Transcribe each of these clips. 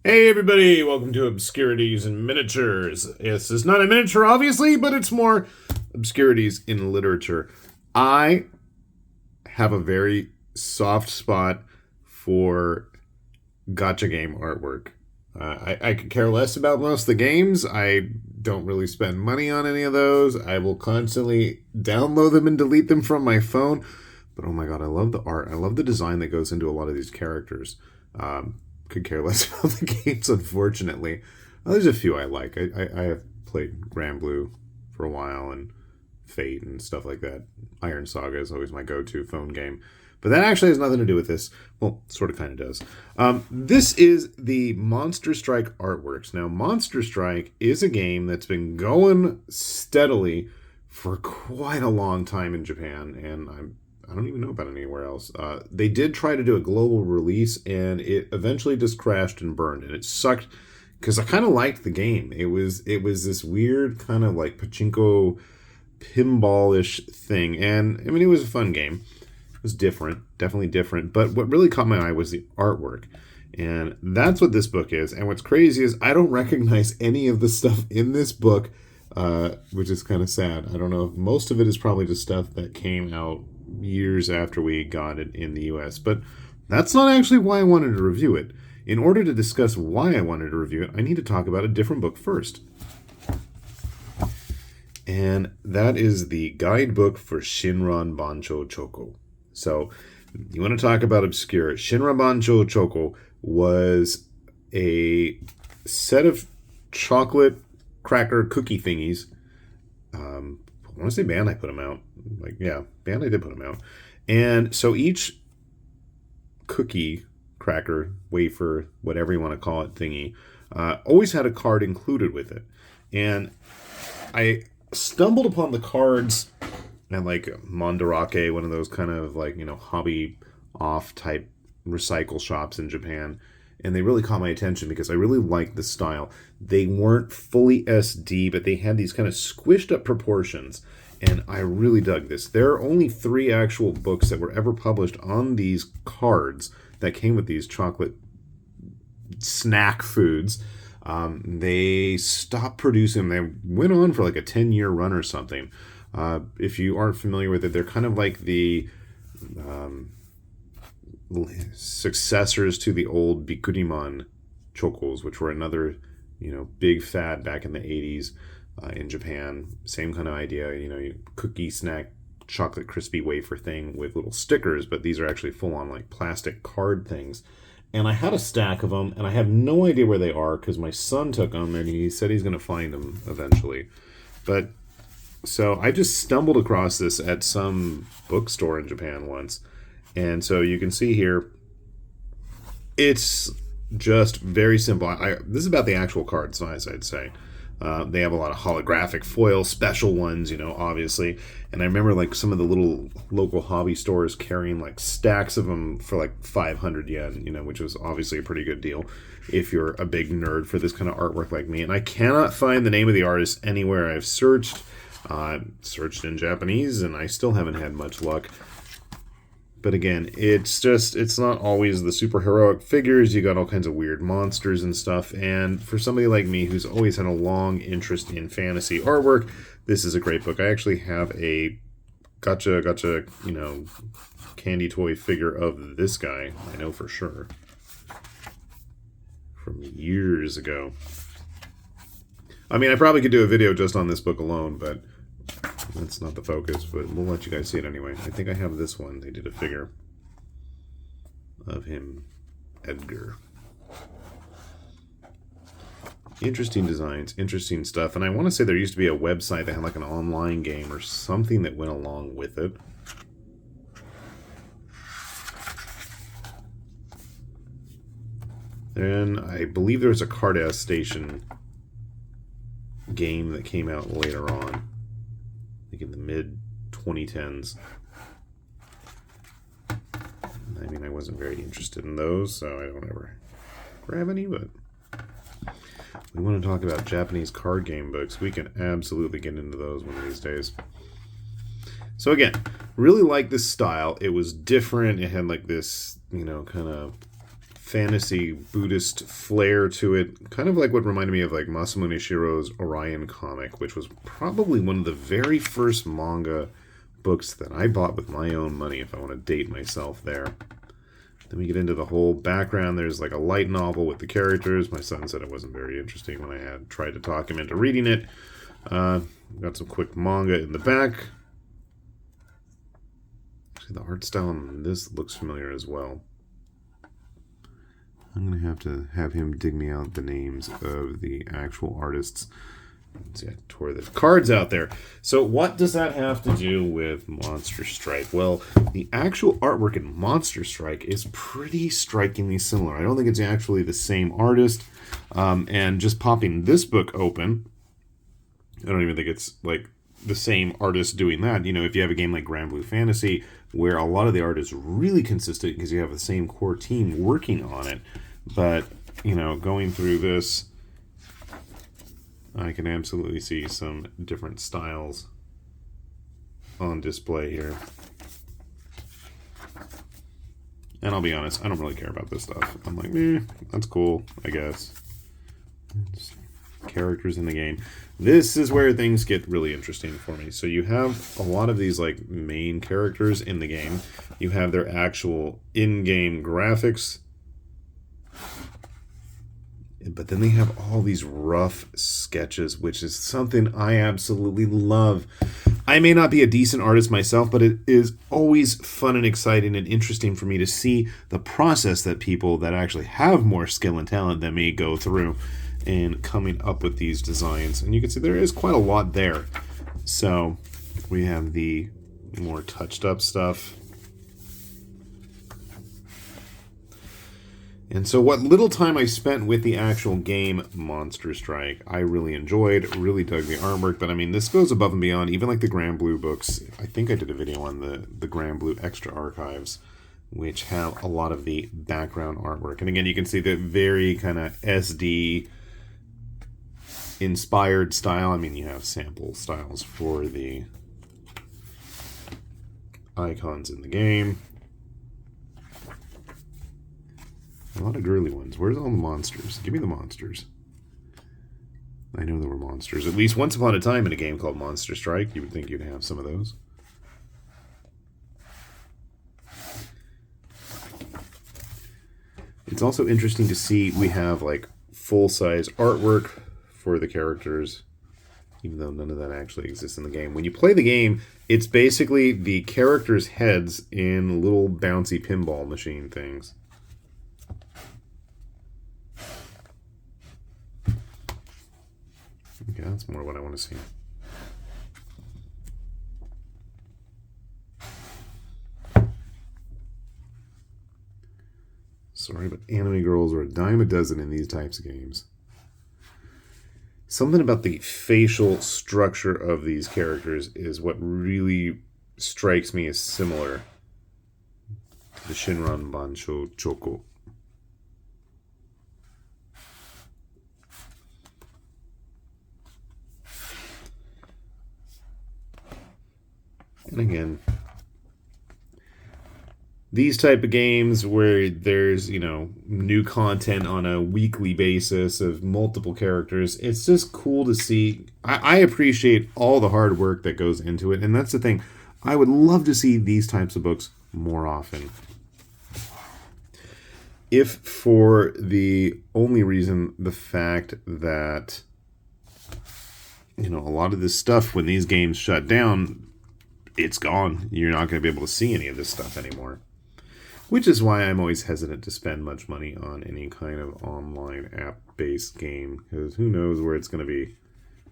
Hey everybody, welcome to Obscurities and Miniatures. This is not a miniature, obviously, but it's more obscurities in literature. I have a very soft spot for gotcha game artwork. I could care less about most of the games. I don't really spend money on any of those. I will constantly download them and delete them from my phone. But oh my god, I love the art. I love the design that goes into a lot of these characters. Could care less about the games, unfortunately. There's a few I like. I have played Grand Blue for a while and Fate and stuff like that. Iron Saga is always my go-to phone game. But that actually has nothing to do with this. Well, sort of kind of does. This is the Monster Strike artworks. Now, Monster Strike is a game that's been going steadily for quite a long time in Japan, and I don't even know about it anywhere else. They did try to do a global release, and it eventually just crashed and burned, and it sucked because I kind of liked the game. It was this weird kind of like pachinko pinball-ish thing, and I mean it was a fun game. It was different, definitely different. But what really caught my eye was the artwork, and that's what this book is. And what's crazy is I don't recognize any of the stuff in this book, which is kind of sad. I don't know if most of it is probably just stuff that came out years after we got it in the US, but that's not actually why I wanted to review it. In order to discuss why I wanted to review it, I need to talk about a different book first. And that is the guidebook for Shinrabancho Choco. So, you want to talk about obscure. Shinrabancho Choco was a set of chocolate cracker cookie thingies. I want to say Bandai put them out. Bandai did put them out. And so each cookie, cracker, wafer, whatever you want to call it, thingy, always had a card included with it. And I stumbled upon the cards at like Mandarake, one of those kind of like, hobby off type recycle shops in Japan. And they really caught my attention because I really liked the style. They weren't fully SD, but they had these kind of squished up proportions. And I really dug this. There are only 3 actual books that were ever published on these cards that came with these chocolate snack foods. They stopped producing them. They went on for like a 10-year run or something. If you aren't familiar with it, they're kind of like the successors to the old Bikuriman chocos, which were another, big fad back in the 80s in Japan. Same kind of idea, cookie snack, chocolate crispy wafer thing with little stickers, but these are actually full on like plastic card things. And I had a stack of them, and I have no idea where they are because my son took them and he said he's going to find them eventually. But so I just stumbled across this at some bookstore in Japan once. And so you can see here, it's just very simple. This is about the actual card size, I'd say. They have a lot of holographic foil, special ones, obviously. And I remember like some of the little local hobby stores carrying like stacks of them for like 500 yen, which was obviously a pretty good deal if you're a big nerd for this kind of artwork like me. And I cannot find the name of the artist anywhere. I've searched in Japanese, and I still haven't had much luck. But again, it's not always the super heroic figures. You got all kinds of weird monsters and stuff. And for somebody like me who's always had a long interest in fantasy artwork, this is a great book. I actually have a gotcha, candy toy figure of this guy. I know for sure. From years ago. I mean, I probably could do a video just on this book alone, but that's not the focus, but we'll let you guys see it anyway. I think I have this one. They did a figure of him, Edgar. Interesting designs, interesting stuff. And I want to say there used to be a website that had like an online game or something that went along with it. Then I believe there was a Card Station game that came out later on. I think in the mid-2010s. I mean, I wasn't very interested in those, so I don't ever grab any, but we want to talk about Japanese card game books. We can absolutely get into those one of these days. So again, really like this style. It was different. It had like this, kind of fantasy Buddhist flair to it, kind of like what reminded me of like Masamune Shiro's Orion comic, which was probably one of the very first manga books that I bought with my own money, if I want to date myself there. Then we get into the whole background. There's like a light novel with the characters. My son said it wasn't very interesting when I had tried to talk him into reading it. Got some quick manga in the back. Actually, the art style on this looks familiar as well. I'm going to have him dig me out the names of the actual artists. Let's see, I tore the cards out there. So what does that have to do with Monster Strike? Well, the actual artwork in Monster Strike is pretty strikingly similar. I don't think it's actually the same artist. And just popping this book open, I don't even think it's like the same artist doing that. You know, if you have a game like Grand Blue Fantasy, where a lot of the art is really consistent because you have the same core team working on it. But, you know, going through this, I can absolutely see some different styles on display here. And I'll be honest, I don't really care about this stuff. I'm like, that's cool, I guess. Just characters in the game. This is where things get really interesting for me. So you have a lot of these like main characters in the game. You have their actual in-game graphics. But then they have all these rough sketches, which is something I absolutely love. I may not be a decent artist myself, but it is always fun and exciting and interesting for me to see the process that people that actually have more skill and talent than me go through in coming up with these designs. And you can see there is quite a lot there. So we have the more touched up stuff. And so what little time I spent with the actual game Monster Strike, I really enjoyed, really dug the artwork. But I mean, this goes above and beyond, even like the Grand Blue books. I think I did a video on the Grand Blue Extra Archives, which have a lot of the background artwork. And again, you can see the very kind of SD inspired style. I mean, you have sample styles for the icons in the game. A lot of girly ones. Where's all the monsters? Give me the monsters. I know there were monsters. At least once upon a time in a game called Monster Strike, you would think you'd have some of those. It's also interesting to see we have like full-size artwork for the characters, even though none of that actually exists in the game. When you play the game, it's basically the characters' heads in little bouncy pinball machine things. Okay, that's more what I want to see. Sorry, but anime girls are a dime a dozen in these types of games. Something about the facial structure of these characters is what really strikes me as similar to the Shinrabancho Choco. And again, these type of games where there's, you know, new content on a weekly basis of multiple characters, it's just cool to see. I appreciate all the hard work that goes into it, and that's the thing. I would love to see these types of books more often. If for the only reason, the fact that, you know, a lot of this stuff, when these games shut down, it's gone. You're not going to be able to see any of this stuff anymore. Which is why I'm always hesitant to spend much money on any kind of online app-based game. Because who knows where it's going to be,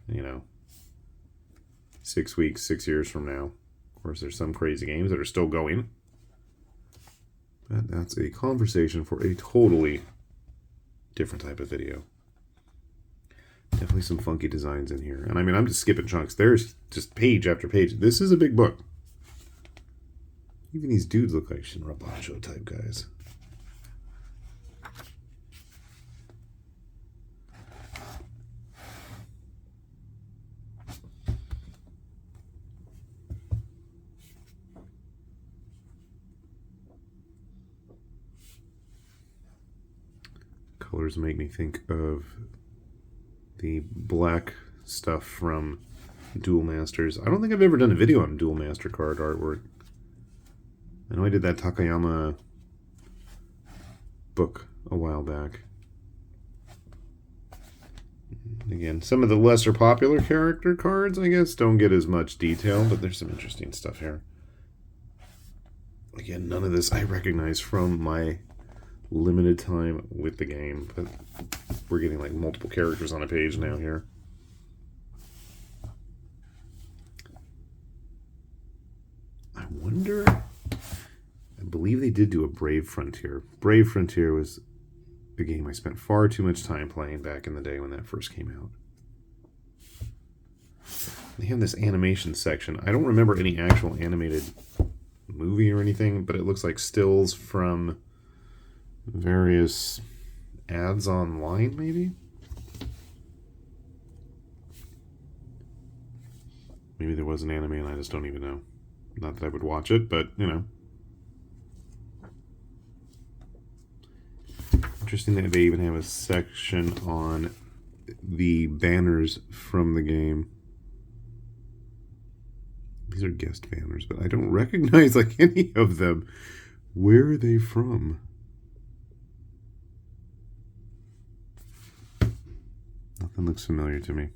you know, 6 weeks, 6 years from now. Of course, there's some crazy games that are still going. But that's a conversation for a totally different type of video. Definitely some funky designs in here. And I mean, I'm just skipping chunks. There's just page after page. This is a big book. Even these dudes look like Shinrabancho type guys. Colors make me think of the black stuff from Duel Masters. I don't think I've ever done a video on Duel Master card artwork. I know I did that Takayama book a while back. Again, some of the lesser popular character cards, I guess, don't get as much detail, but there's some interesting stuff here. Again, none of this I recognize from my limited time with the game, but we're getting like multiple characters on a page now here. I wonder, I believe they did do a Brave Frontier. Brave Frontier was a game I spent far too much time playing back in the day when that first came out. They have this animation section. I don't remember any actual animated movie or anything, but it looks like stills from various ads online, maybe? Maybe there was an anime and I just don't even know. Not that I would watch it, but, you know. Interesting that they even have a section on the banners from the game. These are guest banners, but I don't recognize like any of them. Where are they from? Nothing looks familiar to me.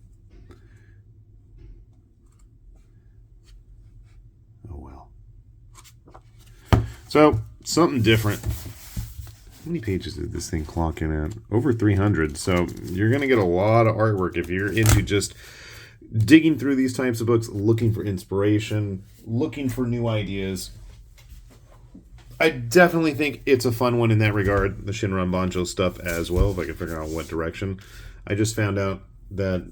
Oh well. So, something different. How many pages did this thing clock in at? Over 300. So you're going to get a lot of artwork if you're into just digging through these types of books, looking for inspiration, looking for new ideas. I definitely think it's a fun one in that regard, the Shinrabancho stuff as well, if I can figure out what direction. I just found out that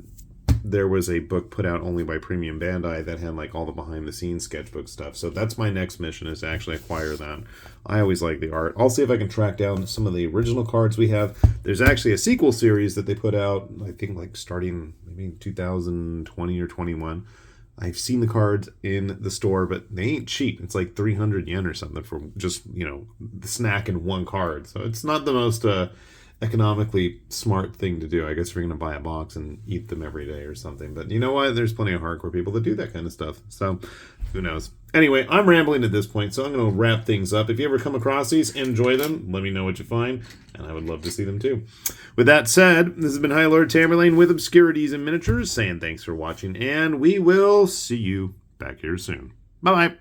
there was a book put out only by Premium Bandai that had like all the behind-the-scenes sketchbook stuff. So that's my next mission, is to actually acquire that. I always like the art. I'll see if I can track down some of the original cards we have. There's actually a sequel series that they put out, I think like starting maybe 2020 or 21. I've seen the cards in the store, but they ain't cheap. It's like 300 yen or something for just, you know, the snack in one card. So it's not the most economically smart thing to do. I guess if you're going to buy a box and eat them every day or something. But you know what? There's plenty of hardcore people that do that kind of stuff. So who knows? Anyway, I'm rambling at this point, so I'm going to wrap things up. If you ever come across these, enjoy them. Let me know what you find, and I would love to see them too. With that said, this has been High Lord Tamerlane with Obscurities and Miniatures, saying thanks for watching, and we will see you back here soon. Bye-bye.